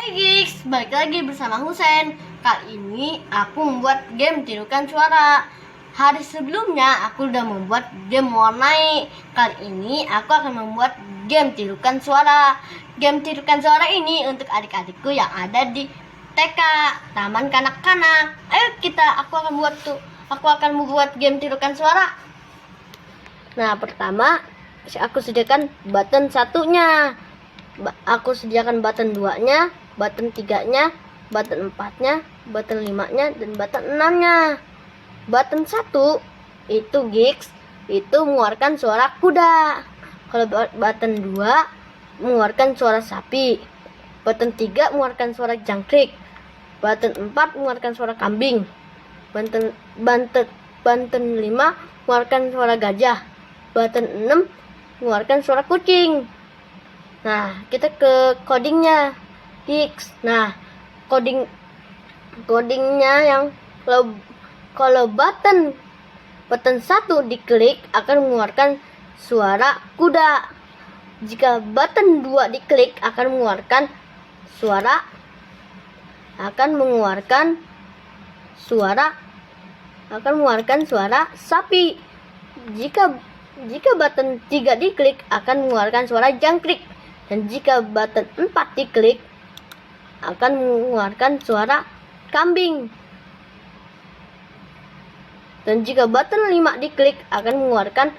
Hai gigs, balik lagi bersama Husen. Kali ini aku membuat game tirukan suara. Hari sebelumnya aku udah membuat game warnai. Kali ini aku akan membuat game tirukan suara. Game tirukan suara ini untuk adik-adikku yang ada di TK, Taman Kanak-kanak. Ayo aku akan membuat game tirukan suara. Nah, pertama aku sediakan button satunya. Aku sediakan button 2-nya, button 3-nya, button 4-nya, button 5-nya, dan button 6-nya. Button 1 itu gigs, itu mengeluarkan suara kuda. Kalau button 2 mengeluarkan suara sapi. Button 3 mengeluarkan suara jangkrik. Button 4 mengeluarkan suara kambing. Button 5 mengeluarkan suara gajah. Button 6 mengeluarkan suara kucing. Nah, kita ke codingnya, gigs. Nah, codingnya yang kalau button 1 diklik akan mengeluarkan suara kuda. Jika button 2 diklik akan mengeluarkan suara sapi. Jika button 3 diklik akan mengeluarkan suara jangkrik. Dan jika button 4 diklik akan mengeluarkan suara kambing. Dan jika button 5 diklik akan mengeluarkan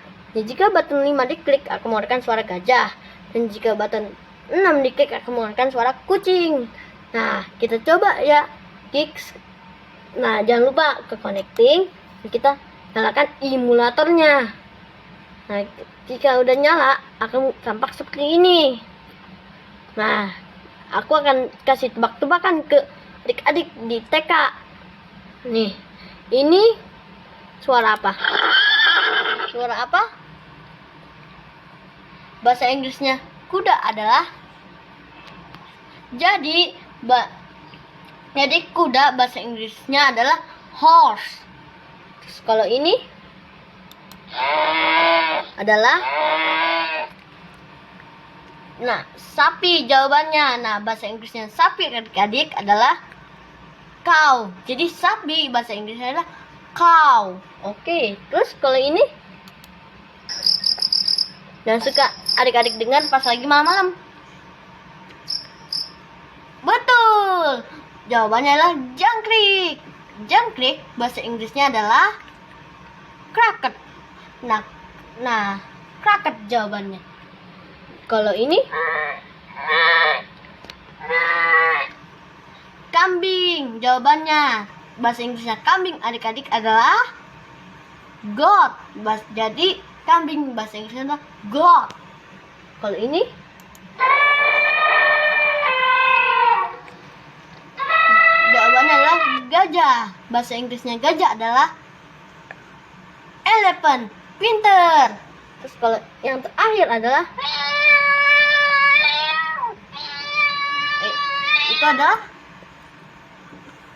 suara gajah. Dan jika button 6 diklik akan mengeluarkan suara kucing. Nah, kita coba ya, gigs. Nah, jangan lupa ke connecting. Kita nyalakan emulatornya. Nah, jika udah nyala akan tampak seperti ini. Nah, aku akan kasih tebak-tebakan ke adik-adik di TK. Nih, ini suara apa? Suara apa? Bahasa Inggrisnya kuda adalah. Jadi kuda bahasa Inggrisnya adalah horse. Terus kalau ini adalah, nah, sapi jawabannya. Nah, bahasa Inggrisnya sapi adik-adik adalah cow. Jadi sapi bahasa Inggrisnya adalah cow. Oke, terus kalau ini yang suka adik-adik dengar pas lagi malam-malam. Betul. Jawabannya adalah jangkrik. Jangkrik bahasa Inggrisnya adalah cricket. Nah, cricket jawabannya. Kalau ini kambing jawabannya. Bahasa Inggrisnya kambing adik-adik adalah goat. Jadi kambing bahasa Inggrisnya adalah goat. Kalau ini jawabannya adalah gajah. Bahasa Inggrisnya gajah adalah elephant. Pinter. Terus kalau yang terakhir adalah itu adalah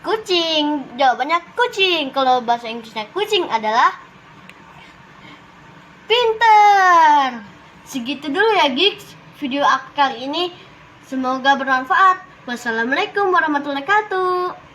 kucing. Jawabannya kucing. Kalau bahasa Inggrisnya kucing adalah pinter. Segitu dulu ya gigs video aku kali ini. Semoga bermanfaat. Wassalamualaikum warahmatullahi wabarakatuh.